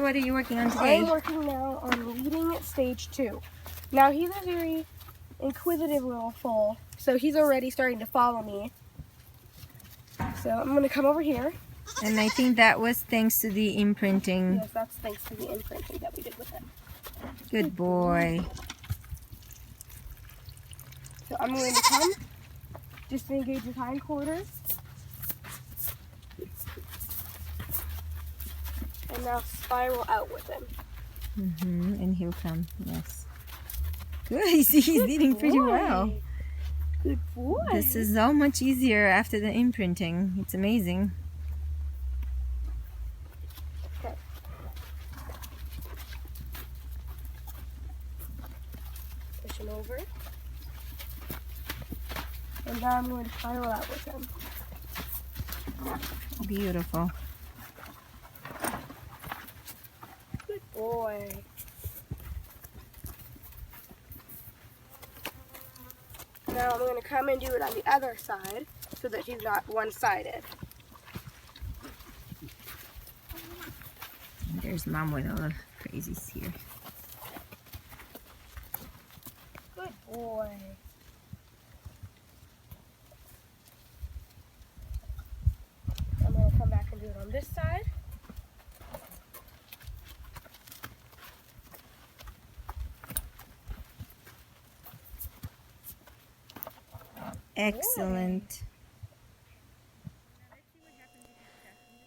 So what are you working on I today? am working now on leading stage 2. Now he's a very inquisitive little foal, so he's already starting to follow me. So I'm going to come over here. And I think that was thanks to the imprinting. Yes, that's thanks to the imprinting that we did with it. Good boy. So I'm going to come, disengage his hindquarters, and now spiral out with him. And he'll come, yes. Good, he's leading pretty well. Good boy. This is so much easier after the imprinting. It's amazing. Okay. Push him over. And now I'm going to spiral out with him. Beautiful. Good boy. Now I'm going to come and do it on the other side so that he's not one-sided. There's Mom with all the crazies here. Good boy. I'm going to come back and do it on this side. Excellent.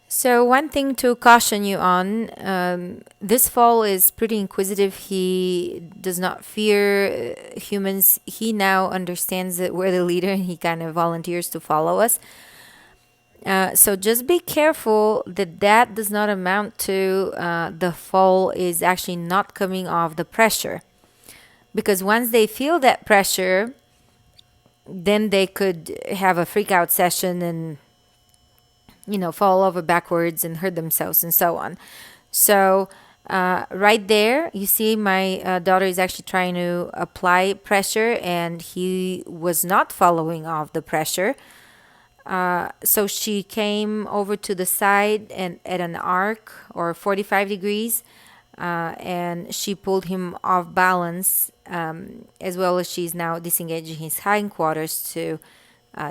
So one thing to caution you on, this foal is pretty inquisitive. He does not fear humans. He now understands that we're the leader and he kind of volunteers to follow us. So just be careful that that does not amount to the foal is actually not coming off the pressure. Because once they feel that pressure, then they could have a freak out session and, you know, fall over backwards and hurt themselves and so on. So right there, you see my daughter is actually trying to apply pressure and he was not following off the pressure. So she came over to the side and at an arc or 45 degrees and she pulled him off balance, as well as she's now disengaging his hindquarters to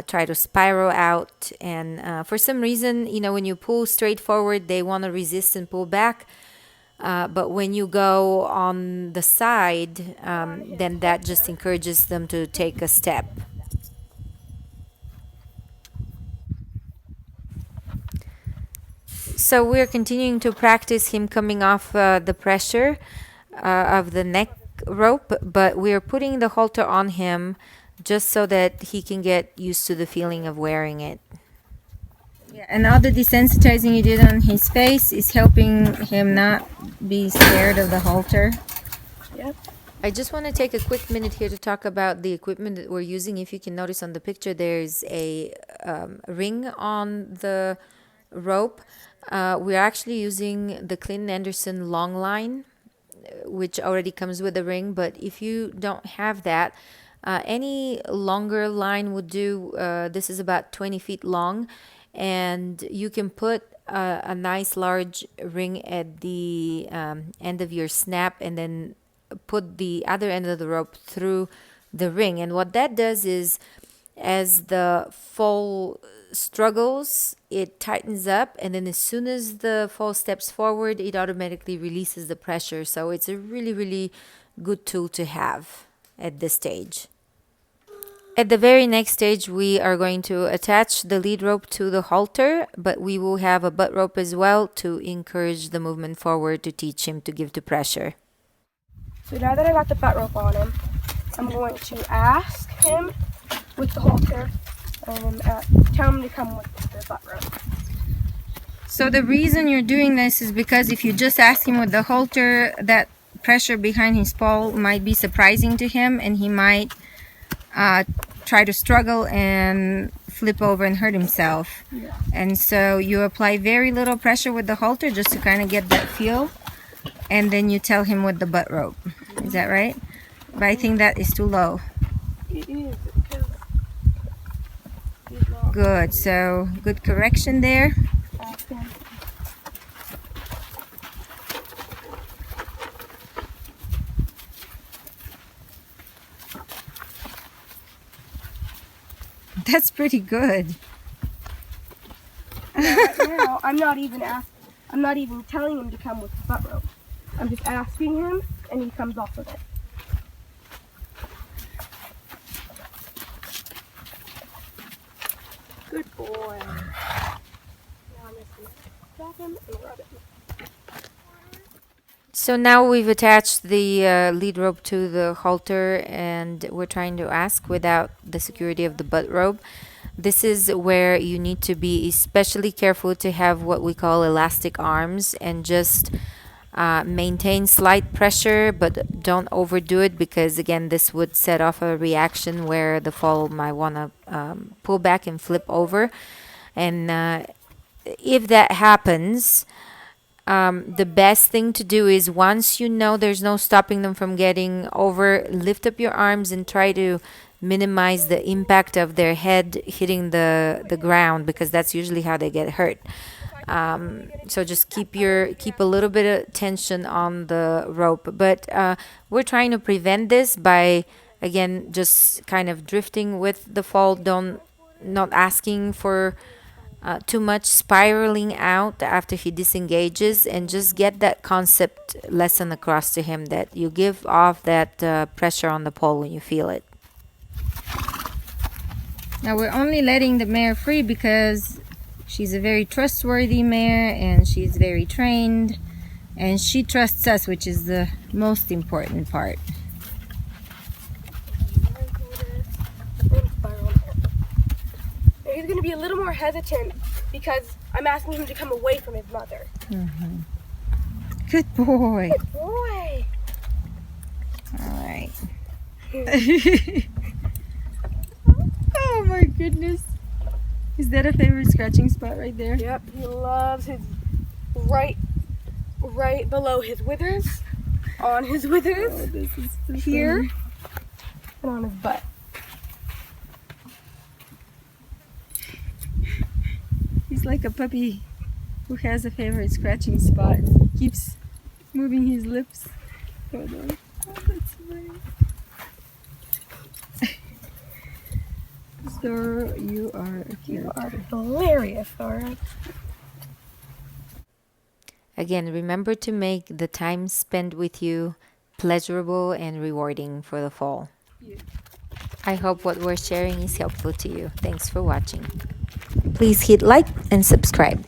try to spiral out. And for some reason, you know, when you pull straight forward, they want to resist and pull back. But when you go on the side, then that just encourages them to take a step. So we're continuing to practice him coming off the pressure of the neck rope, but we're putting the halter on him just so that he can get used to the feeling of wearing it. Yeah, and all the desensitizing you did on his face is helping him not be scared of the halter. Yep. I just want to take a quick minute here to talk about the equipment that we're using. If you can notice on the picture, there's a ring on the rope. We're actually using the Clinton Anderson long line, which already comes with a ring. But if you don't have that, any longer line would do. This is about 20 feet long, and you can put a nice large ring at the end of your snap and then put the other end of the rope through the ring. And what that does is, as the foal struggles, it tightens up, and then as soon as the foal steps forward, it automatically releases the pressure. So it's a really, really good tool to have at this stage. At the very next stage, we are going to attach the lead rope to the halter, but we will have a butt rope as well to encourage the movement forward to teach him to give to pressure. So now that I got the butt rope on him, I'm going to ask him with the halter and tell him to come with the butt rope. So the reason you're doing this is because if you just ask him with the halter, that pressure behind his paw might be surprising to him, and he might try to struggle and flip over and hurt himself. Yeah. And so you apply very little pressure with the halter just to kind of get that feel, and then you tell him with the butt rope. Is that right? But I think that is too low. It is, because he's not. Good. So good correction there. Ask him. That's pretty good. Right now, I'm not even telling him to come with the butt rope. I'm just asking him, and he comes off with it. Good boy. Now I'm just gonna grab him and rub it. So now we've attached the lead rope to the halter, and we're trying to ask without the security of the butt rope. This is where you need to be especially careful to have what we call elastic arms and just maintain slight pressure, but don't overdo it, because again, this would set off a reaction where the foal might want to pull back and flip over. And if that happens, the best thing to do is, once you know there's no stopping them from getting over, lift up your arms and try to minimize the impact of their head hitting the ground, because that's usually how they get hurt. So just keep a little bit of tension on the rope. But we're trying to prevent this by, again, just kind of drifting with the fall. Not asking for too much spiraling out after he disengages, and just get that concept lesson across to him that you give off that pressure on the pole when you feel it. Now we're only letting the mare free because she's a very trustworthy mare and she's very trained and she trusts us, which is the most important part. He's going to be a little more hesitant because I'm asking him to come away from his mother. Mm-hmm. Good boy. Good boy. All right. Oh my goodness. Is that a favorite scratching spot right there? Yep, he loves his right below his withers, on his withers, Oh, this is so here, funny. and on his butt. He's like a puppy who has a favorite scratching spot. Keeps moving his lips. Hold on. Oh, that's funny. Zoro, you are a You are character. hilarious, Zoro. Again, remember to make the time spent with you pleasurable and rewarding for the fall. Yeah. I hope what we're sharing is helpful to you. Thanks for watching. Please hit like and subscribe.